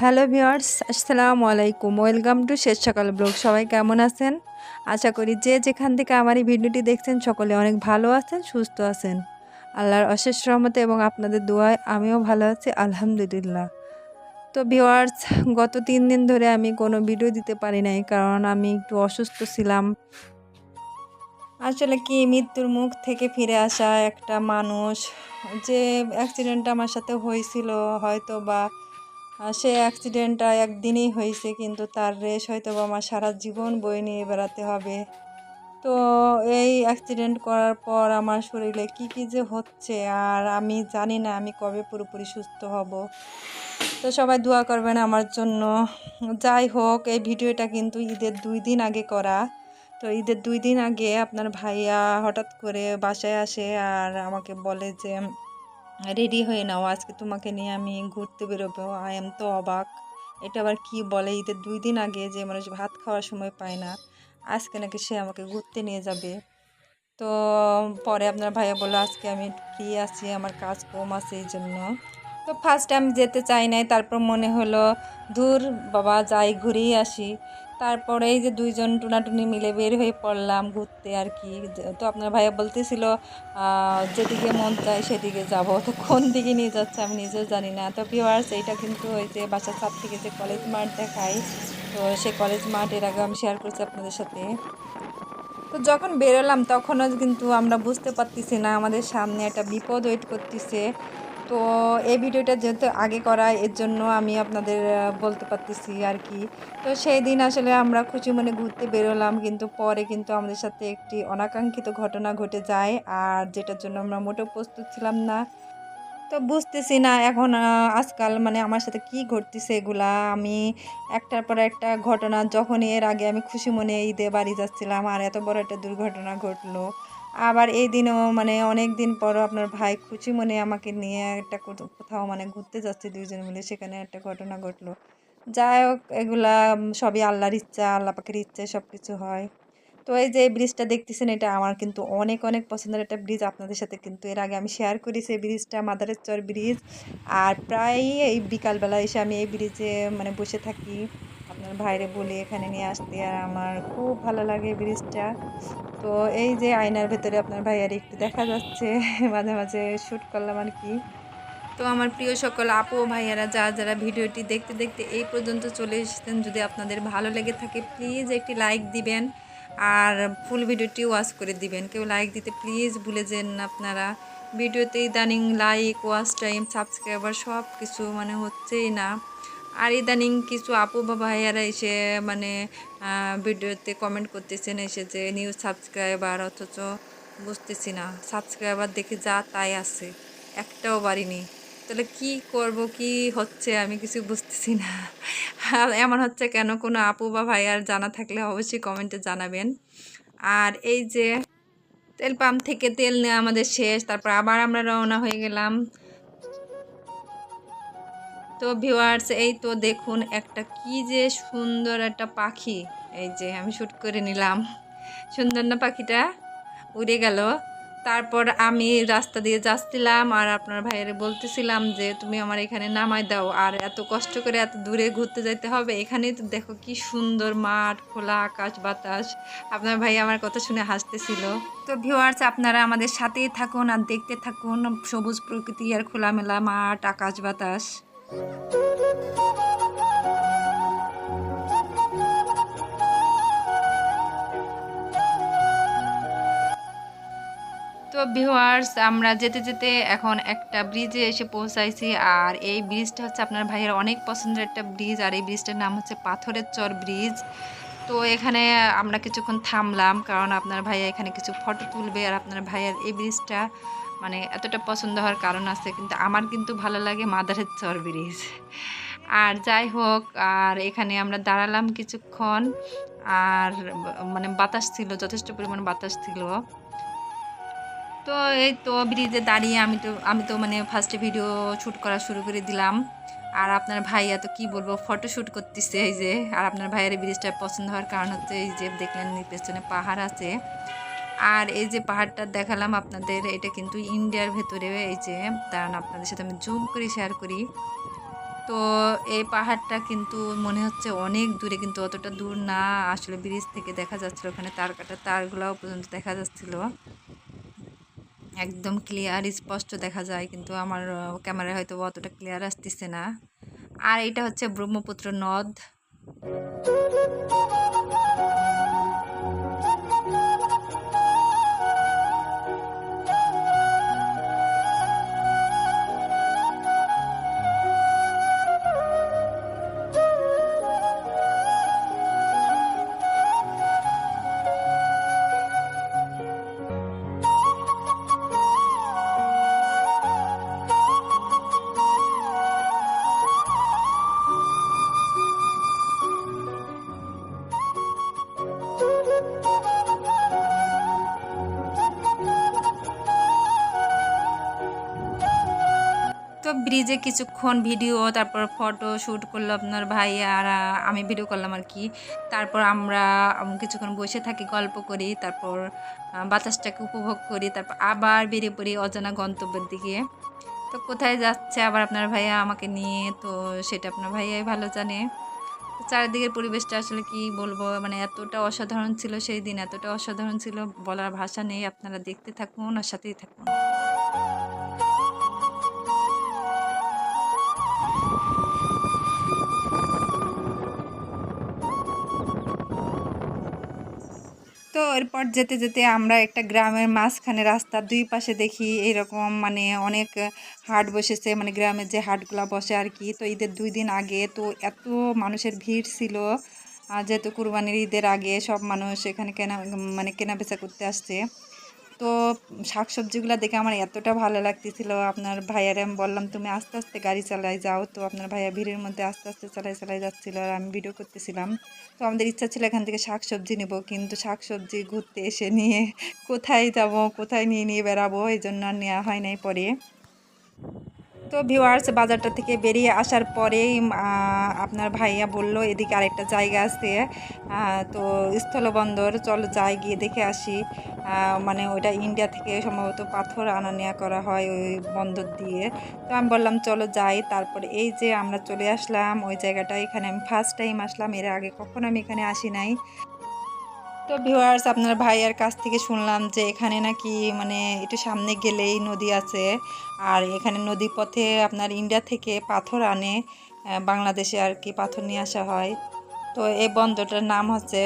Hello viewers, আসসালামু আলাইকুম। Welcome to শেষ সকাল ব্লগ। সবাই কেমন আছেন? আশা করি যে যেখান থেকে আমার এই ভিডিওটি দেখছেন সকলে অনেক ভালো আছেন, সুস্থ আছেন। আল্লাহর অশেষ রহমতে এবং আপনাদের দোয়ায় আমিও ভালো আছি আলহামদুলিল্লাহ। তো ভিউয়ার্স, গত ৩ দিন ধরে আমি কোনো ভিডিও দিতে পারি নাই, কারণ আমি একটু অসুস্থ ছিলাম। আসলে কি, মৃত্যুর মুখ থেকে ফিরে আসা একটা মানুষ, যে অ্যাক্সিডেন্টটা আমার সাথে হয়েছিল, হয়তো বা সে অ্যাক্সিডেন্টটা একদিনেই হয়েছে, কিন্তু তার রেশ হয়তো বা আমার সারা জীবন বয়ে নিয়ে বেড়াতে হবে। তো এই অ্যাক্সিডেন্ট করার পর আমার শরীরে কি কি যে হচ্ছে, আর আমি জানি না আমি কবে পুরোপুরি সুস্থ হব। তো সবাই দোয়া করবেন আমার জন্য। যাই হোক, এই ভিডিওটা কিন্তু ঈদের 2 দিন আগে করা। তো ঈদের 2 দিন আগে আপনার ভাইয়া হঠাৎ করে বাসায় আসে আর আমাকে বলে যে, রেডি হয়ে নাও, আজকে তোমাকে নিয়ে আমি ঘুরতে বেরোবো। আই এম তো অবাক, এটা আবার কি বলে! ঈদের 2 দিন আগে যে মানুষ ভাত খাওয়ার সময় পায় না, আজকে নাকি সে আমাকে ঘুরতে নিয়ে যাবে। তো পরে আপনার ভাইয়া বললো আজকে আমি একটু ফ্রি আছি, আমার কাজ কম আছে এই জন্য। তো ফার্স্ট আমি যেতে চাই নাই, তারপর মনে হলো দূর বাবা, যাই ঘুরেই আসি। তারপরে এই যে 2 জন টুনাটুনি মিলে বের হয়ে পড়লাম ঘুরতে আর কি। তো আপনার ভাইয়া বলতেছিল যেদিকে মন চায় সেদিকে যাব। তো কোন দিকে নিয়ে যাচ্ছে আমি নিজেও জানি না। তো ভিউয়ার্স, এইটা কিন্তু ওই যে বাসার ছাদ থেকে যে কলেজ মাঠ দেখায়, তো সেই কলেজ মাঠ এর আগে আমি শেয়ার করছি আপনাদের সাথে। তো যখন বেরোলাম তখনও কিন্তু আমরা বুঝতে পারতেছি না আমাদের সামনে একটা বিপদ ওয়েট করতেছে। তো এই ভিডিওটা যেহেতু আগে করা, এর জন্য আমি আপনাদের বলতে পারতেছি আর কি। তো সেই দিন আসলে আমরা খুশি মনে ঘুরতে বেরোলাম, কিন্তু পরে কিন্তু আমাদের সাথে একটি অনাকাঙ্ক্ষিত ঘটনা ঘটে যায়, আর যেটার জন্য আমরা মোটেও প্রস্তুত ছিলাম না। তো বুঝতেছি না এখন আজকাল মানে আমার সাথে কি ঘটতেছে এগুলা। আমি একটার পর একটা ঘটনা, যখন এর আগে আমি খুশি মনে ঈদে বাড়ি যাচ্ছিলাম আর এত বড় একটা দুর্ঘটনা ঘটলো। আবার এই দিনও মানে অনেক দিন পরও আপনার ভাই খুশি মনে আমাকে নিয়ে একটা কোথাও মানে ঘুরতে যাচ্ছে 2 জন মিলে, সেখানে একটা ঘটনা ঘটলো। যাই হোক, এগুলা সবই আল্লাহর ইচ্ছা, আল্লাহ পাকের ইচ্ছায় সব কিছু হয়। তো এই যে ব্রিজটা দেখতেছেন, এটা আমার কিন্তু অনেক অনেক পছন্দের একটা ব্রিজ। আপনাদের সাথে কিন্তু এর আগে আমি শেয়ার করেছি এই ব্রিজটা, মাদারের চর ব্রিজ। আর প্রায়ই এই বিকালবেলা এসে আমি এই ব্রিজে মানে বসে থাকি, আপনার ভাইরে বলি এখানে নিয়ে আসতে, আর আমার খুব ভালো লাগে এই ব্রিজটা। তো এই যে আয়নার ভেতরে আপনার ভাইয়ার একটু দেখা যাচ্ছে, মাঝে মাঝে শ্যুট করলাম আর কি। তো আমার প্রিয় সকল আপু ও ভাইয়ারা, যারা যারা ভিডিওটি দেখতে দেখতে এই পর্যন্ত চলে এসেছেন, যদি আপনাদের ভালো লেগে থাকে প্লিজ একটি লাইক দিবেন, আর ফুল ভিডিওটি ওয়াচ করে দিবেন। কেউ লাইক দিতে প্লিজ ভুলে যেন না আপনারা। ভিডিওতে ইদানিং লাইক, ওয়াচ টাইম, সাবস্ক্রাইবার সব কিছু মানে হচ্ছেই না। আর ইদানিং কিছু আপু বা ভাইয়ারা এসে মানে ভিডিওতে কমেন্ট করতেছেন এসে যে নিউ সাবস্ক্রাইবার, অথচ বুঝতেছি না সাবস্ক্রাইবার দেখে যা তাই আছে, একটাও বাড়িনি। তাহলে কি করব, কি হচ্ছে আমি কিছু বুঝতেছি না। আর এমন হচ্ছে কেন, কোনো আপু বা ভাইয়ার জানা থাকলে অবশ্যই কমেন্টে জানাবেন। আর এই যে তেল পাম্প থেকে তেল নেওয়া আমাদের শেষ, তারপর আবার আমরা রওনা হয়ে গেলাম। তো ভিউয়ার্স, এই তো দেখুন একটা কি যে সুন্দর একটা পাখি, এই যে আমি শ্যুট করে নিলাম। সুন্দর না পাখিটা? উড়ে গেল। তারপর আমি রাস্তা দিয়ে যাচ্ছিলাম আর আপনার ভাইয়ের বলতেছিলাম যে তুমি আমার এখানে নামাই দাও, আর এত কষ্ট করে এত দূরে ঘুরতে যেতে হবে, এখানেই তো দেখো কি সুন্দর মাঠ, খোলা আকাশ বাতাস। আপনার ভাই আমার কথা শুনে হাসতেছিল। তো ভিউয়ার্স, আপনারা আমাদের সাথেই থাকুন আর দেখতে থাকুন সবুজ প্রকৃতি আর খোলামেলা মাঠ, আকাশ বাতাস। তো ভিউয়ার্স, আমরা যেতে যেতে এখন একটা ব্রিজে এসে পৌঁছাইছি, আর এই ব্রিজটা হচ্ছে আপনার ভাইয়ের অনেক পছন্দের একটা ব্রিজ, আর এই ব্রিজটার নাম হচ্ছে পাথরের চর ব্রিজ। তো এখানে আমরা কিছুক্ষণ থামলাম, কারণ আপনার ভাইয়া এখানে কিছু ফটো তুলবে, আর আপনার ভাইয়ের এই ব্রিজটা মানে এতটা পছন্দ হওয়ার কারণ আছে, কিন্তু আমার কিন্তু ভালো লাগে মাদারের চর ব্রিজ। আর যাই হোক, আর এখানে আমরা দাঁড়ালাম কিছুক্ষণ, আর মানে বাতাস ছিল, যথেষ্ট পরিমাণ বাতাস ছিল। তো এই তো ব্রিজে দাঁড়িয়ে আমি তো মানে ফার্স্টে ভিডিও শ্যুট করা শুরু করে দিলাম। আর আপনার ভাইয়া তো কি বলবো, ফটো শ্যুট করতেছে এই যে। আর আপনার ভাইয়ের ব্রিজটা পছন্দ হওয়ার কারণ হচ্ছে এই যে দেখলেন পেছনে পাহাড় আছে। আর এই যে পাহাড়টা দেখালাম আপনাদের, এটা কিন্তু ইন্ডিয়ার ভেতরে। এই যে দাঁড়ান, আপনাদের সাথে আমি জুম করে শেয়ার করি। তো এই পাহাড়টা কিন্তু মনে হচ্ছে অনেক দূরে, কিন্তু অতটা দূর না, আসলে ব্রিজ থেকে দেখা যাচ্ছিল ওখানে তার কাটা তারগুলাও পর্যন্ত দেখা যাচ্ছিল, একদম ক্লিয়ার স্পষ্ট দেখা যায়, কিন্তু আমার ক্যামেরায় হয়তো অতটা ক্লিয়ার আসতেছে না। আর এটা হচ্ছে ব্রহ্মপুত্র নদ। তো ব্রিজে কিছুক্ষণ ভিডিও, তারপর ফটো শ্যুট করলো আপনার ভাই, আর আমি ভিডিও করলাম আর কি। তারপর আমরা কিছুক্ষণ বসে থাকি, গল্প করি, তারপর বাতাসটাকে উপভোগ করি, তারপর আবার বেরিয়ে পড়ি অজানা গন্তব্যের দিকে। তো কোথায় যাচ্ছে আবার আপনার ভাইয়া আমাকে নিয়ে, তো সেটা আপনার ভাইয়াই ভালো জানে। তো চারিদিকের পরিবেশটা আসলে কি বলবো, মানে এতটা অসাধারণ ছিল সেই দিন, এতটা অসাধারণ ছিল বলার ভাষা নেই। আপনারা দেখতে থাকুন আর সাথেই থাকুন। তো এরপর যেতে যেতে আমরা একটা গ্রামের মাঝখানে রাস্তার দুই পাশে দেখি এরকম মানে অনেক হাট বসেছে, মানে গ্রামের যে হাটগুলা বসে আর কি। তো ঈদের 2 দিন আগে তো এত মানুষের ভিড় ছিল, যেহেতু কুরবানির ঈদের আগে সব মানুষ এখানে মানে কেনা বেচা করতে আসছে। তো শাকসবজিগুলো দেখে আমার এতটা ভালো লাগতেছিল, আপনার ভাইয়ারে আমি বললাম তুমি আস্তে আস্তে গাড়ি চালাই যাও। তো আপনার ভাইয়া ভিড়ের মধ্যে আস্তে আস্তে চালাই চালাই যাচ্ছিল, আর আমি ভিডিও করতেছিলাম। তো আমাদের ইচ্ছা ছিল এখান থেকে শাকসবজি নেব, কিন্তু শাকসবজি ঘুরতে এসে নিয়ে কোথায় যাব, কোথায় নিয়ে নিয়ে বেড়াবো, এই জন্য আর নেওয়া হয় নাই পরে। তো ভিউয়ার্স, বাজারটা থেকে বেরিয়ে আসার পরেই আপনার ভাইয়া বলল এদিকে আরেকটা জায়গা আছে, তো স্থলবন্দর, চলো যাই গিয়ে দেখে আসি। মানে ওইটা ইন্ডিয়া থেকে সম্ভবত পাথর আনা নেওয়া করা হয় ওই বন্দর দিয়ে। তো আমি বললাম চলো যাই। তারপরে এই যে আমরা চলে আসলাম ওই জায়গাটা, এখানে আমি ফার্স্ট টাইম আসলাম, এর আগে কখনো আমি এখানে আসি নাই। তো ভিউয়ার্স, আপনার ভাইয়ার কাছ থেকে শুনলাম যে এখানে নাকি মানে একটু সামনে গেলেই নদী আছে, আর এখানে নদী পথে আপনার ইন্ডিয়া থেকে পাথর আনে, বাংলাদেশে আর কি পাথর নিয়ে আসা হয়। তো এই বন্দরটার নাম হচ্ছে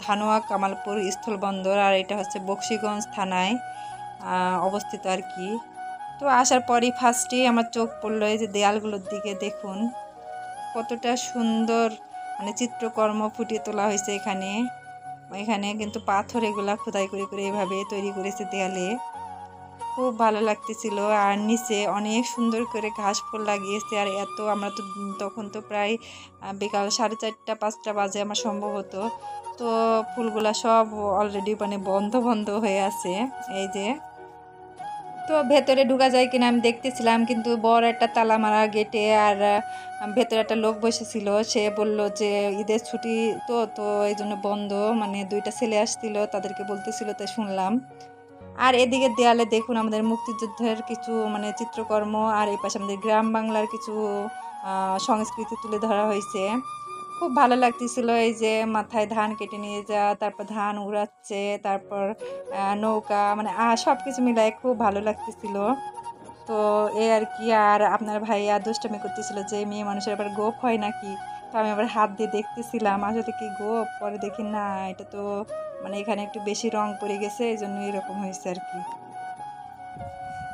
ধানোয়া কামালপুর স্থলবন্দর, আর এটা হচ্ছে বকশীগঞ্জ থানায় অবস্থিত আর কি। তো আসার পরই ফার্স্টেই আমার চোখ পড়লো এই যে দেয়ালগুলোর দিকে, দেখুন কতটা সুন্দর মানে চিত্রকর্ম ফুটিয়ে তোলা হয়েছে এখানে। এখানে কিন্তু পাথর এগুলা খোদাই করে করে এভাবে তৈরি করেছে দেয়ালে, খুব ভালো লাগতেছিল। আর নিচে অনেক সুন্দর করে ঘাস ফুল লাগিয়েছে, আর এত আমরা তো তখন তো প্রায় বিকাল 4:30-5টা বাজে আমার সম্ভবত। তো ফুলগুলা সব অলরেডি মানে বন্ধ বন্ধ হয়ে আছে এই যে। তো ভেতরে ঢোকা যায় কিনা আমি দেখতেছিলাম, কিন্তু বড় একটা তালা মারা গেটে, আর ভেতরে একটা লোক বসেছিল, সে বলল যে ঈদের ছুটি তো তো এই জন্য বন্ধ, মানে 2টা ছেলে আসছিল তাদেরকে বলতেছিল, তাই শুনলাম। আর এদিকে দেয়ালে দেখুন আমাদের মুক্তিযুদ্ধের কিছু মানে চিত্রকর্ম, আর এই পাশে আমাদের গ্রাম বাংলার কিছু সংস্কৃতি তুলে ধরা হয়েছে। খুব ভালো লাগতেছিল, এই যে মাথায় ধান কেটে নিয়ে যাওয়া, তারপর ধান উড়াচ্ছে, তারপর নৌকা, মানে সব কিছু মিলাই খুব ভালো লাগতেছিল। তো এই আর কি। আর আপনার ভাইয়া দুষ্টামি করতেছিল যে মেয়ে মানুষের আবার গোঁফ হয় নাকি। তো আমি আবার হাত দিয়ে দেখতেছিলাম আসলে কি গোঁফ, পরে দেখি না, এটা তো মানে এখানে একটু বেশি রং পড়ে গেছে, এই জন্য এরকম হয়েছে আর কি।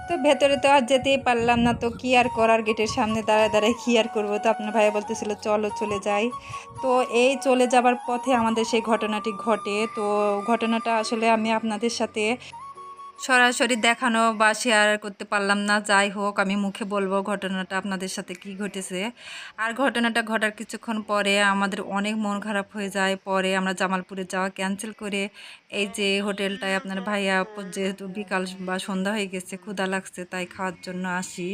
তো ভেতরে তো আর যেতেই পারলাম না, তো কি আর করার, গেটের সামনে দাঁড়ায় দাঁড়ায় কি আর করবো। তো আপনার ভাইয়া বলতেছিল চলো চলে যাই। তো এই চলে যাবার পথে আমাদের সেই ঘটনাটি ঘটে। তো ঘটনাটা আসলে আমি আপনাদের সাথে সরাসরি দেখানো বা শেয়ার করতে পারলাম না, যাই হোক আমি মুখে বলবো ঘটনাটা আপনাদের সাথে কি ঘটেছে। আর ঘটনাটা ঘটার কিছুক্ষণ পরে আমাদের অনেক মন খারাপ হয়ে যায়, পরে আমরা জামালপুরে যাওয়া ক্যান্সেল করে এই যে হোটেলটায় আপনার ভাইয়া যেহেতু বিকাল বা সন্ধ্যা হয়ে গেছে, ক্ষুধা লাগছে, তাই খাওয়ার জন্য আসি।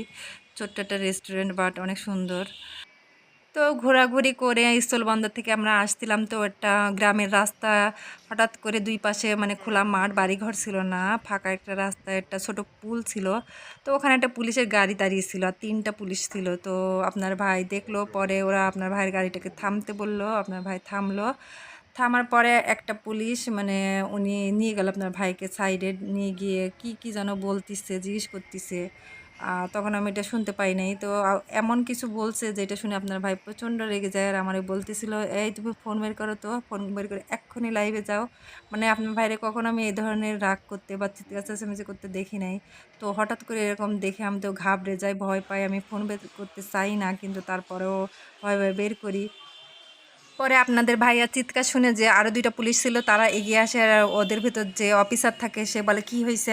ছোট্ট একটা রেস্টুরেন্ট, বাট অনেক সুন্দর। তো ঘোরাঘুরি করে স্থলবন্দর থেকে আমরা আসছিলাম, তো একটা গ্রামের রাস্তা, হঠাৎ করে দুই পাশে মানে খোলা মাঠ, বাড়িঘর ছিল না, ফাঁকা একটা রাস্তায় একটা ছোট পুল ছিল। তো ওখানে একটা পুলিশের গাড়ি দাঁড়িয়ে ছিল আর 3টা পুলিশ ছিল। তো আপনার ভাই দেখলো, পরে ওরা আপনার ভাইয়ের গাড়িটাকে থামতে বলল, আপনার ভাই থামলো। থামার পরে একটা পুলিশ মানে উনি নিয়ে গেল আপনার ভাইকে সাইডে নিয়ে গিয়ে কি যেন বলতিছে, জিজ্ঞেস করতিছে। তখন আমি এটা শুনতে পাই নাই। তো এমন কিছু বলছে যেটা শুনে আপনার ভাই প্রচণ্ড রেগে যায় আর আমারে বলতেছিল, "এই তুমি ফোন বের করো তো, ফোন বের করে এক্ষুনি লাইভে যাও।" মানে আপনার ভাইরে কখনো আমি এই ধরনের রাগ করতে বা চিৎকার চেঁচামেচি করতে দেখি নাই। তো হঠাৎ করে এরকম দেখে আমি তো ঘাবড়ে যাই, ভয় পাই। আমি ফোন বের করতে চাই না, কিন্তু তারপরেও ভয়ে বের করি। পরে আপনাদের ভাইয়া চিৎকার শুনে যে আরো ২টা পুলিশ ছিল তারা এগিয়ে আসে আর ওদের ভেতর যে অফিসার থাকে সে বলে, "কি হইছে?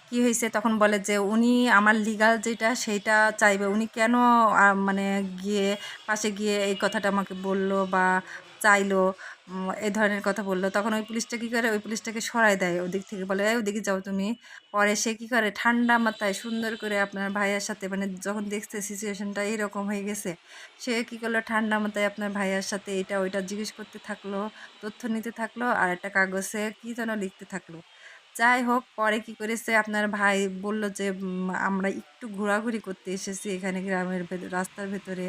কি হইছে?" তখন বলে যে, "উনি আমার লিগ্যাল যেটা সেইটা চাইবে। উনি কেন মানে গিয়ে পাশে গিয়ে এই কথাটা আমাকে বলল বা চাইলো?" এই ধরনের কথা বলল। তখন ওই পুলিশটা কি করে? ওই পুলিশটাকে সরায় দেয় ওদিক থেকে, বলে, "এই ওদিকে যাও তুমি।" পরে সে কি করে? ঠান্ডা মাথায় সুন্দর করে আপনার ভাইয়ার সাথে মানে যখন দেখছে সিচুয়েশনটা এরকম হয়ে গেছে, সে কি করলো? ঠান্ডা মাথায় আপনার ভাইয়ার সাথে এটা ওইটা জিজ্ঞেস করতে থাকলো, তথ্য নিতে থাকলো আর একটা কাগজে কি যেন লিখতে থাকলো। যাই হোক, পরে কি করেছে আপনার ভাই বলল যে, আমরা একটু ঘোরাঘুরি করতে এসেছি এখানে গ্রামের রাস্তার ভেতরে।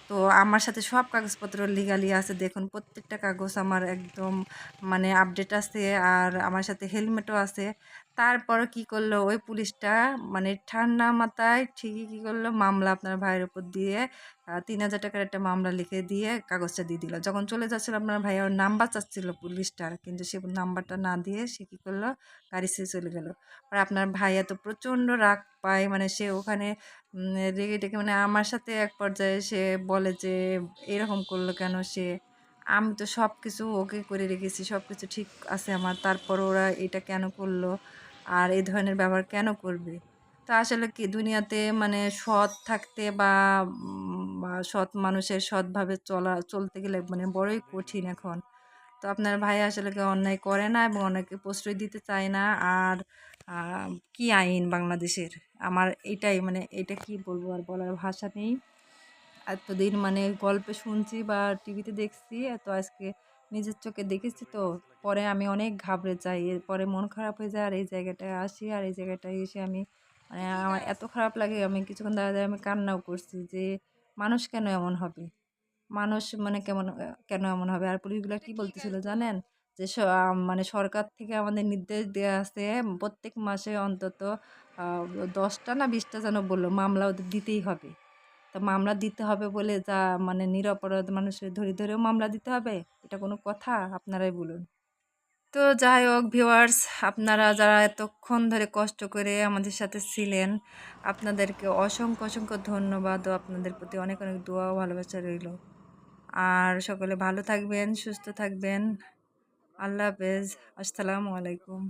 তো আমার সাথে সব কাগজপত্র লিগালি আছে। দেখুন প্রত্যেকটা কাগজ আমার একদম মানে আপডেট আছে আর আমার সাথে হেলমেটও আছে।" তারপরও কি করলো ওই পুলিশটা, মানে ঠান্ডা মাথায় ঠিকই কি করলো? মামলা আপনার ভাইয়ের উপর দিয়ে ৩,০০০ টাকার একটা মামলা লিখে দিয়ে কাগজটা দিয়ে দিল। যখন চলে যাচ্ছিল আপনার ভাইয়া ওর নাম্বার চাচ্ছিল পুলিশটার, কিন্তু সে নাম্বারটা না দিয়ে সে কী করলো? গাড়ি ছেড়ে চলে গেল। আর আপনার ভাইয়া তো প্রচণ্ড রাগ পায়, মানে সে ওখানে রেগে টেগে মানে আমার সাথে এক পর্যায়ে সে বলে যে, "এরকম করলো কেন সে? আমি তো সব কিছু ওকে করে রেখেছি, সব কিছু ঠিক আছে আমার। তারপর ওরা এটা কেন করলো? আর এই ধরনের ব্যবহার কেন করবে?" তো আসলে কি দুনিয়াতে মানে সৎ থাকতে বা সৎ মানুষের সৎভাবে চলতে গেলে মানে বড়ই কঠিন এখন। তো আপনার ভাই আসলে কেউ অন্যায় করে না এবং অন্যায়কে প্রশ্রয় দিতে চায় না। আর আ কি আইন বাংলাদেশের? আমার এটাই মানে এটা কি বলবো, আর বলার ভাষা নেই। এতদিন মানে গল্পে শুনছি বা টিভিতে দেখছি, তো আজকে নিজের চোখে দেখেছি তো পরে আমি অনেক ঘাবড়ে যাই। এরপরে মন খারাপ হয়ে যায় আর এই জায়গাটায় আসি আর এই জায়গাটায় এসে আমি মানে আমার এত খারাপ লাগে, আমি কিছুক্ষণ দাঁড়ায় আমি কান্নাও করছি যে মানুষ কেন এমন হবে? মানুষ মানে কেন এমন হবে? আর পুলিশগুলা কি বলতেছিল জানেন? যে মানে সরকার থেকে আমাদের নির্দেশ দেয়া আছে প্রত্যেক মাসে অন্তত আ ১০ টা না ২০ টা যেন বলল মামলা ওদের দিতেই হবে। তা মামলা দিতে হবে বলে যা মানে নিরপরাধ মানুষের ধরেও মামলা দিতে হবে? এটা কোনো কথা? আপনারাই বলুন। তো যাই হোক ভিউয়ার্স, আপনারা যারা এতক্ষণ ধরে কষ্ট করে আমাদের সাথে ছিলেন, আপনাদেরকে অসংখ্য ধন্যবাদ ও আপনাদের প্রতি অনেক দোয়া ও ভালোবাসা রইলো। আর সকলে ভালো থাকবেন, সুস্থ থাকবেন। আল্লাহ হাফেজ। আসসালামু আলাইকুম।